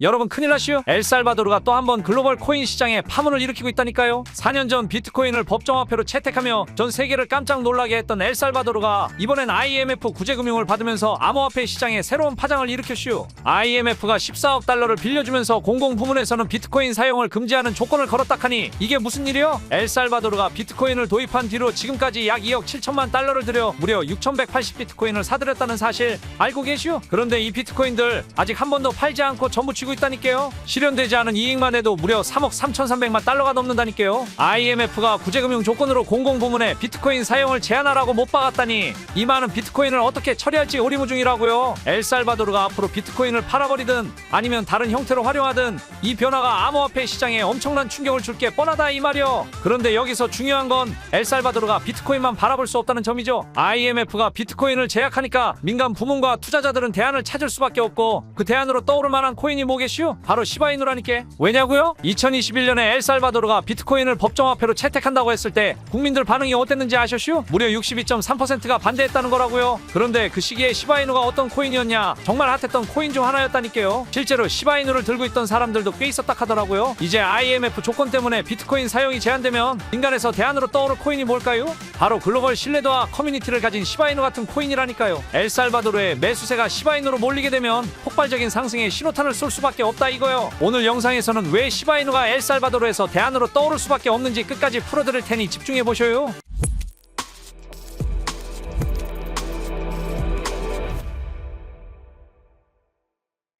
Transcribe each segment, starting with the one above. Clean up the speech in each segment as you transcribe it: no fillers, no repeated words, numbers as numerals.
여러분 큰일 났슈. 엘살바도르가 또 한 번 글로벌 코인 시장에 파문을 일으키고 있다니까요. 4년 전 비트코인을 법정화폐로 채택하며 전 세계를 깜짝 놀라게 했던 엘살바도르가 이번엔 IMF 구제금융을 받으면서 암호화폐 시장에 새로운 파장을 일으켰슈. IMF가 14억 달러를 빌려주면서 공공부문에서는 비트코인 사용을 금지하는 조건을 걸었다 하니 이게 무슨 일이요? 엘살바도르가 비트코인을 도입한 뒤로 지금까지 약 2억 7천만 달러를 들여 무려 6,180 비트코인을 사들였다는 사실 알고 계슈? 그런데 이 비트코인들 아직 한 번도 팔지 않고 전부 쥐고 있다니까요. 실현되지 않은 이익만 해도 무려 3억 3,300만 달러가 넘는다니까요. IMF가 구제금융 조건으로 공공부문에 비트코인 사용을 제한하라고 못 박았다니 이 많은 비트코인을 어떻게 처리할지 오리무중이라고요. 엘살바도르가 앞으로 비트코인을 팔아버리든 아니면 다른 형태로 활용하든 이 변화가 암호화폐 시장에 엄청난 충격을 줄 게 뻔하다 이 말이요. 그런데 여기서 중요한 건 엘살바도르가 비트코인만 바라볼 수 없다는 점이죠. IMF가 비트코인을 제약하니까 민간 부문과 투자자들은 대안을 찾을 수밖에 없고 그 대안으로 떠오를 만한 코인이 뭐겠슈? 바로 시바이누라니까. 왜냐고요? 2021년에 엘살바도르가 비트코인을 법정화폐로 채택한다고 했을 때 국민들 반응이 어땠는지 아셨슈? 무려 62.3%가 반대했다는 거라고요. 그런데 그 시기에 시바이누가 어떤 코인이었냐? 정말 핫했던 코인 중 하나였다니까요. 실제로 시바이누를 들고 있던 사람들도 꽤 있었다 하더라고요. 이제 IMF 조건 때문에 비트코인 사용이 제한되면 인간에서 대안으로 떠오를 코인이 뭘까요? 바로 글로벌 신뢰도와 커뮤니티를 가진 시바이누 같은 코인이라니까요. 엘살바도르의 매수세가 시바이누로 몰리게 되면 폭발적인 상승의 신호탄을 쏠 수밖에 없다 이거요. 오늘 영상에서는 왜 시바이누가 엘살바도르에서 대안으로 떠오를 수밖에 없는지 끝까지 풀어드릴 테니 집중해보셔요.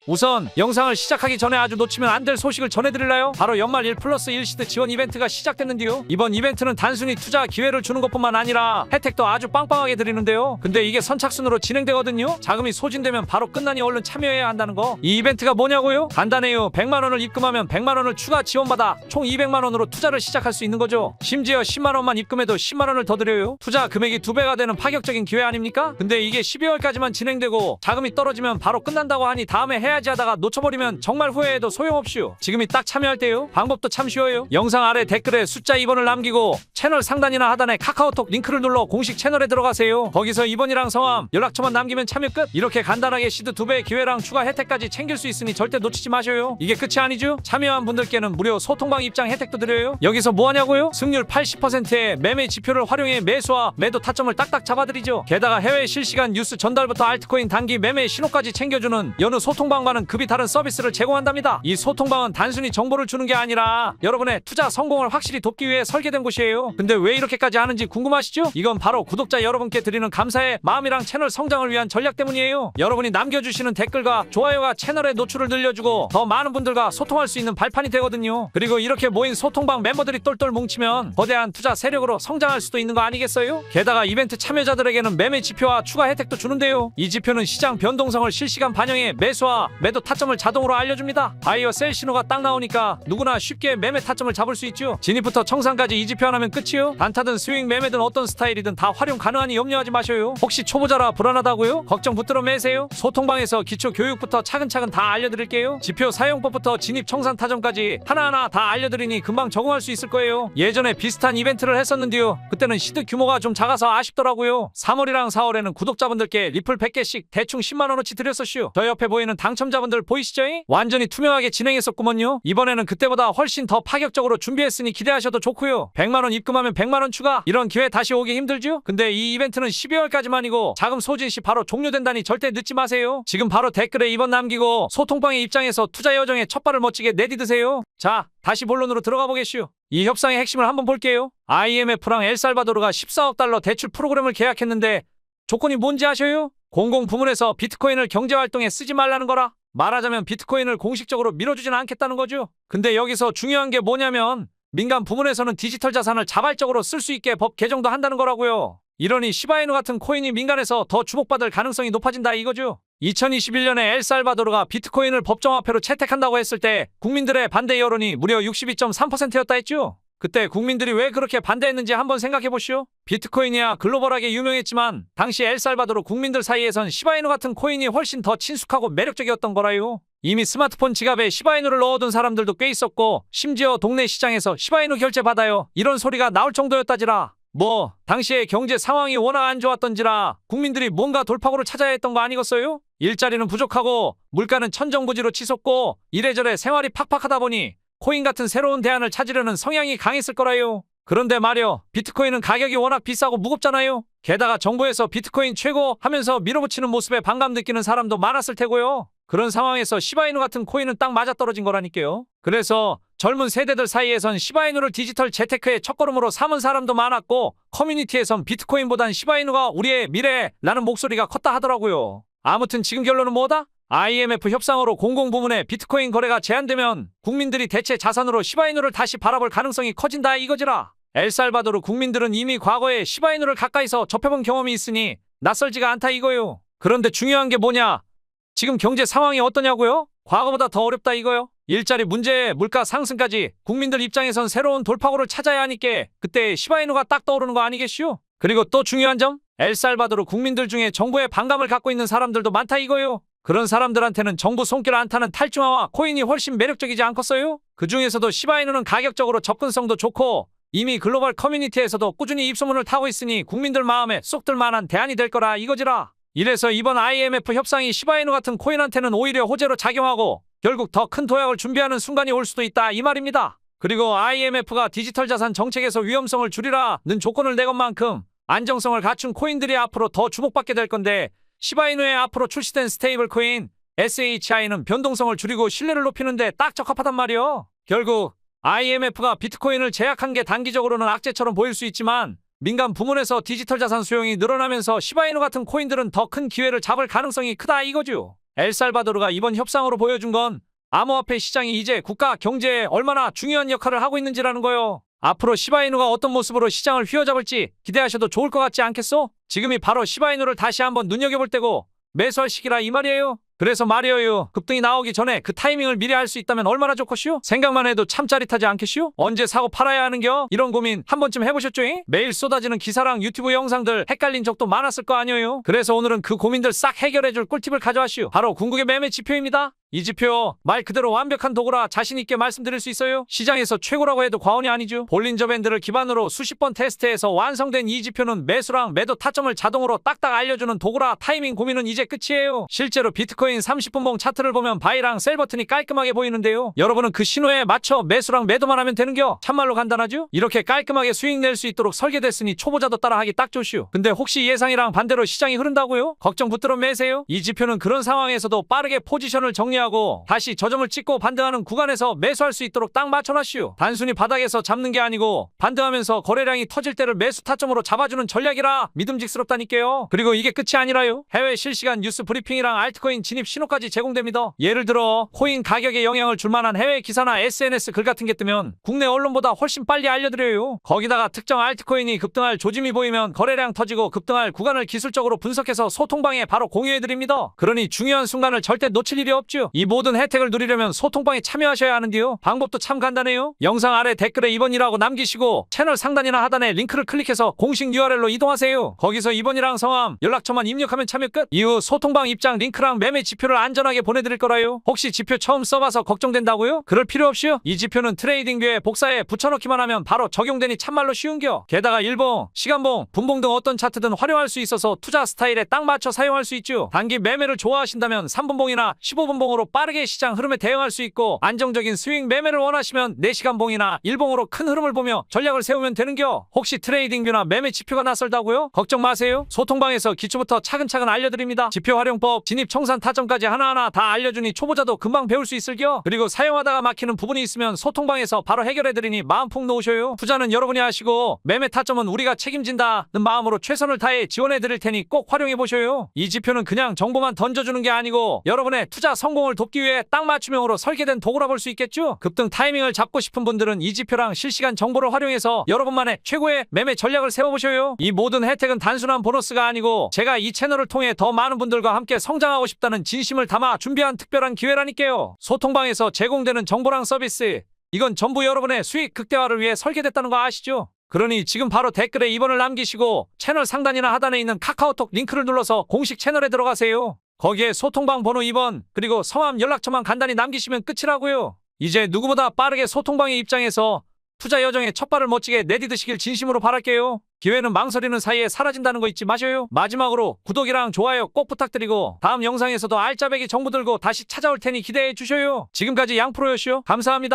우선 영상을 시작하기 전에 아주 놓치면 안 될 소식을 전해드릴래요? 바로 연말 1+1 시드 지원 이벤트가 시작됐는데요. 이번 이벤트는 단순히 투자 기회를 주는 것뿐만 아니라 혜택도 아주 빵빵하게 드리는데요. 근데 이게 선착순으로 진행되거든요. 자금이 소진되면 바로 끝나니 얼른 참여해야 한다는 거. 이 이벤트가 뭐냐고요? 간단해요. 100만원을 입금하면 100만원을 추가 지원받아 총 200만원으로 투자를 시작할 수 있는 거죠. 심지어 10만원만 입금해도 10만원을 더 드려요. 투자 금액이 2배가 되는 파격적인 기회 아닙니까? 근데 이게 12월까지만 진행되고 자금이 떨어지면 바로 끝난다고 하니 다음에 해야지 하다가 놓쳐버리면 정말 후회해도 소용없슈. 지금이 딱 참여할 때요. 방법도 참 쉬워요. 영상 아래 댓글에 숫자 2번을 남기고 채널 상단이나 하단에 카카오톡 링크를 눌러 공식 채널에 들어가세요. 거기서 2번이랑 성함, 연락처만 남기면 참여 끝. 이렇게 간단하게 시드 2배의 기회랑 추가 혜택까지 챙길 수 있으니 절대 놓치지 마셔요. 이게 끝이 아니죠. 참여한 분들께는 무료 소통방 입장 혜택도 드려요. 여기서 뭐하냐고요? 승률 80%의 매매 지표를 활용해 매수와 매도 타점을 딱딱 잡아드리죠. 게다가 해외 실시간 뉴스 전달부터 알트코인 단기 매매 신호까지 챙겨주는 여느 소통방 과는 급이 다른 서비스를 제공한답니다. 이 소통방은 단순히 정보를 주는 게 아니라 여러분의 투자 성공을 확실히 돕기 위해 설계된 곳이에요. 근데 왜 이렇게까지 하는지 궁금하시죠? 이건 바로 구독자 여러분께 드리는 감사의 마음이랑 채널 성장을 위한 전략 때문이에요. 여러분이 남겨주시는 댓글과 좋아요가 채널의 노출을 늘려주고 더 많은 분들과 소통할 수 있는 발판이 되거든요. 그리고 이렇게 모인 소통방 멤버들이 똘똘 뭉치면 거대한 투자 세력으로 성장할 수도 있는 거 아니겠어요? 게다가 이벤트 참여자들에게는 매매 지표와 추가 혜택도 주는데요. 이 지표는 시장 변동성을 실시간 반영해 매수와 매도 타점을 자동으로 알려줍니다. 바이어 셀 신호가 딱 나오니까 누구나 쉽게 매매 타점을 잡을 수 있죠. 진입부터 청산까지 이 지표 하나면 끝이요. 단타든 스윙 매매든 어떤 스타일이든 다 활용 가능하니 염려하지 마셔요. 혹시 초보자라 불안하다고요? 걱정 붙들어 매세요. 소통방에서 기초 교육부터 차근차근 다 알려드릴게요. 지표 사용법부터 진입 청산 타점까지 하나하나 다 알려드리니 금방 적응할 수 있을 거예요. 예전에 비슷한 이벤트를 했었는데요. 그때는 시드 규모가 좀 작아서 아쉽더라고요. 3월이랑 4월에는 구독자분들께 리플 100개씩 대충 10만원어치 드렸었슈. 저 옆에 보이는 당첨자분들 보이시죠? 완전히 투명하게 진행했었구먼요. 이번에는 그때보다 훨씬 더 파격적으로 준비했으니 기대하셔도 좋고요. 100만원 입금하면 100만원 추가. 이런 기회 다시 오기 힘들죠? 근데 이 이벤트는 12월까지만이고 자금 소진 시 바로 종료된다니 절대 늦지 마세요. 지금 바로 댓글에 2번 남기고 소통방의 입장에서 투자 여정에 첫발을 멋지게 내디드세요. 자, 다시 본론으로 들어가 보겠슈. 이 협상의 핵심을 한번 볼게요. IMF랑 엘살바도르가 14억 달러 대출 프로그램을 계약했는데 조건이 뭔지 아셔요? 공공부문에서 비트코인을 경제활동에 쓰지 말라는 거라. 말하자면 비트코인을 공식적으로 밀어주진 않겠다는 거죠. 근데 여기서 중요한 게 뭐냐면 민간 부문에서는 디지털 자산을 자발적으로 쓸 수 있게 법 개정도 한다는 거라고요. 이러니 시바이누 같은 코인이 민간에서 더 주목받을 가능성이 높아진다 이거죠. 2021년에 엘살바도르가 비트코인을 법정화폐로 채택한다고 했을 때 국민들의 반대 여론이 무려 62.3%였다 했죠. 그때 국민들이 왜 그렇게 반대했는지 한번 생각해보시오. 비트코인이야 글로벌하게 유명했지만 당시 엘살바도르 국민들 사이에선 시바이누 같은 코인이 훨씬 더 친숙하고 매력적이었던 거라요. 이미 스마트폰 지갑에 시바이누를 넣어둔 사람들도 꽤 있었고 심지어 동네 시장에서 시바이누 결제 받아요 이런 소리가 나올 정도였다지라. 당시에 경제 상황이 워낙 안 좋았던지라 국민들이 뭔가 돌파구를 찾아야 했던 거 아니겠어요? 일자리는 부족하고 물가는 천정부지로 치솟고 이래저래 생활이 팍팍하다 보니 코인 같은 새로운 대안을 찾으려는 성향이 강했을 거라요. 그런데 말이요, 비트코인은 가격이 워낙 비싸고 무겁잖아요. 게다가 정부에서 비트코인 최고 하면서 밀어붙이는 모습에 반감 느끼는 사람도 많았을 테고요. 그런 상황에서 시바이누 같은 코인은 딱 맞아떨어진 거라니까요. 그래서 젊은 세대들 사이에선 시바이누를 디지털 재테크의 첫걸음으로 삼은 사람도 많았고, 커뮤니티에선 비트코인보단 시바이누가 우리의 미래라는 목소리가 컸다 하더라고요. 아무튼 지금 결론은 뭐다? IMF 협상으로 공공부문의 비트코인 거래가 제한되면 국민들이 대체 자산으로 시바이누를 다시 바라볼 가능성이 커진다 이거지라. 엘살바도르 국민들은 이미 과거에 시바이누를 가까이서 접해본 경험이 있으니 낯설지가 않다 이거요. 그런데 중요한 게 뭐냐? 지금 경제 상황이 어떠냐고요? 과거보다 더 어렵다 이거요. 일자리 문제, 물가 상승까지 국민들 입장에선 새로운 돌파구를 찾아야 하니까 그때 시바이누가 딱 떠오르는 거 아니겠슈? 그리고 또 중요한 점, 엘살바도르 국민들 중에 정부에 반감을 갖고 있는 사람들도 많다 이거요. 그런 사람들한테는 정부 손길 안 타는 탈중화와 코인이 훨씬 매력적이지 않겠어요? 그 중에서도 시바이누는 가격적으로 접근성도 좋고 이미 글로벌 커뮤니티에서도 꾸준히 입소문을 타고 있으니 국민들 마음에 쏙 들만한 대안이 될 거라 이거지라. 이래서 이번 IMF 협상이 시바이누 같은 코인한테는 오히려 호재로 작용하고 결국 더 큰 도약을 준비하는 순간이 올 수도 있다 이 말입니다. 그리고 IMF가 디지털 자산 정책에서 위험성을 줄이라는 조건을 내건 만큼 안정성을 갖춘 코인들이 앞으로 더 주목받게 될 건데, 시바이누의 앞으로 출시된 스테이블 코인 SHI는 변동성을 줄이고 신뢰를 높이는데 딱 적합하단 말이요. 결국 IMF가 비트코인을 제약한 게 단기적으로는 악재처럼 보일 수 있지만 민간 부문에서 디지털 자산 수용이 늘어나면서 시바이누 같은 코인들은 더 큰 기회를 잡을 가능성이 크다 이거죠. 엘살바도르가 이번 협상으로 보여준 건 암호화폐 시장이 이제 국가 경제에 얼마나 중요한 역할을 하고 있는지라는 거요. 앞으로 시바이누가 어떤 모습으로 시장을 휘어잡을지 기대하셔도 좋을 것 같지 않겠소? 지금이 바로 시바이누를 다시 한번 눈여겨볼 때고 매수할 시기라 이 말이에요. 그래서 말이에요, 급등이 나오기 전에 그 타이밍을 미리 알 수 있다면 얼마나 좋겠슈? 생각만 해도 참 짜릿하지 않겠슈? 언제 사고 팔아야 하는겨? 이런 고민 한 번쯤 해보셨죠? 매일 쏟아지는 기사랑 유튜브 영상들 헷갈린 적도 많았을 거 아니에요? 그래서 오늘은 그 고민들 싹 해결해줄 꿀팁을 가져왔슈. 바로 궁극의 매매 지표입니다. 이 지표 말 그대로 완벽한 도구라 자신있게 말씀드릴 수 있어요. 시장에서 최고라고 해도 과언이 아니죠. 볼린저 밴드를 기반으로 수십 번 테스트해서 완성된 이 지표는 매수랑 매도 타점을 자동으로 딱딱 알려주는 도구라 타이밍 고민은 이제 끝이에요. 실제로 비트코인 30분봉 차트를 보면 바이랑 셀 버튼이 깔끔하게 보이는데요. 여러분은 그 신호에 맞춰 매수랑 매도만 하면 되는겨. 참말로 간단하죠? 이렇게 깔끔하게 수익 낼 수 있도록 설계됐으니 초보자도 따라하기 딱 좋슈. 근데 혹시 예상이랑 반대로 시장이 흐른다고요? 걱정 붙들어 매세요. 이 지표는 그런 상황에서도 빠르게 포지션을 정리하고 다시 저점을 찍고 반등하는 구간에서 매수할 수 있도록 딱 맞춰놨슈. 단순히 바닥에서 잡는 게 아니고 반등하면서 거래량이 터질 때를 매수 타점으로 잡아주는 전략이라 믿음직스럽다니까요. 그리고 이게 끝이 아니라요. 해외 실시간 뉴스 브리핑이랑 알트코인 진입 신호까지 제공됩니다. 예를 들어 코인 가격에 영향을 줄 만한 해외 기사나 SNS 글 같은 게 뜨면 국내 언론보다 훨씬 빨리 알려드려요. 거기다가 특정 알트코인이 급등할 조짐이 보이면 거래량 터지고 급등할 구간을 기술적으로 분석해서 소통방에 바로 공유해드립니다. 그러니 중요한 순간을 절대 놓칠 일이 없죠. 이 모든 혜택을 누리려면 소통방에 참여하셔야 하는데요. 방법도 참 간단해요. 영상 아래 댓글에 이번이라고 남기시고 채널 상단이나 하단에 링크를 클릭해서 공식 URL로 이동하세요. 거기서 이번이랑 성함, 연락처만 입력하면 참여 끝. 이후 소통방 입장 링크랑 매매 지표를 안전하게 보내드릴 거라요. 혹시 지표 처음 써봐서 걱정된다고요? 그럴 필요 없이요. 이 지표는 트레이딩뷰에 복사해 붙여넣기만 하면 바로 적용되니 참말로 쉬운겨. 게다가 일봉, 시간봉, 분봉 등 어떤 차트든 활용할 수 있어서 투자 스타일에 딱 맞춰 사용할 수 있죠. 단기 매매를 좋아하신다면 3분봉이나 15분봉으로 빠르게 시장 흐름에 대응할 수 있고, 안정적인 스윙 매매를 원하시면 4시간봉이나 일봉으로 큰 흐름을 보며 전략을 세우면 되는겨. 혹시 트레이딩뷰나 매매 지표가 낯설다고요? 걱정 마세요. 소통방에서 기초부터 차근차근 알려드립니다. 지표 활용법, 진입 청산 타점까지 하나하나 다 알려주니 초보자도 금방 배울 수 있을겨. 그리고 사용하다가 막히는 부분이 있으면 소통방에서 바로 해결해드리니 마음 푹 놓으셔요. 투자는 여러분이 하시고 매매 타점은 우리가 책임진다는 마음으로 최선을 다해 지원해드릴 테니 꼭 활용해보셔요. 이 지표는 그냥 정보만 던져주는 게 아니고 여러분의 투자 성공을 돕기 위해 딱 맞춤형으로 설계된 도구라 볼 수 있겠죠. 급등 타이밍을 잡고 싶은 분들은 이 지표랑 실시간 정보를 활용해서 여러분만의 최고의 매매 전략을 세워보셔요. 이 모든 혜택은 단순한 보너스가 아니고 제가 이 채널을 통해 더 많은 분들과 함께 성장하고 싶다는 진심을 담아 준비한 특별한 기회라니까요. 소통방에서 제공되는 정보랑 서비스, 이건 전부 여러분의 수익 극대화를 위해 설계됐다는 거 아시죠? 그러니 지금 바로 댓글에 2번을 남기시고 채널 상단이나 하단에 있는 카카오톡 링크를 눌러서 공식 채널에 들어가세요. 거기에 소통방 번호 2번 그리고 성함 연락처만 간단히 남기시면 끝이라고요. 이제 누구보다 빠르게 소통방에 입장해서 투자 여정의 첫발을 멋지게 내디드시길 진심으로 바랄게요. 기회는 망설이는 사이에 사라진다는 거 잊지 마셔요. 마지막으로 구독이랑 좋아요 꼭 부탁드리고 다음 영상에서도 알짜배기 정보 들고 다시 찾아올 테니 기대해 주셔요. 지금까지 양프로였슈. 감사합니다.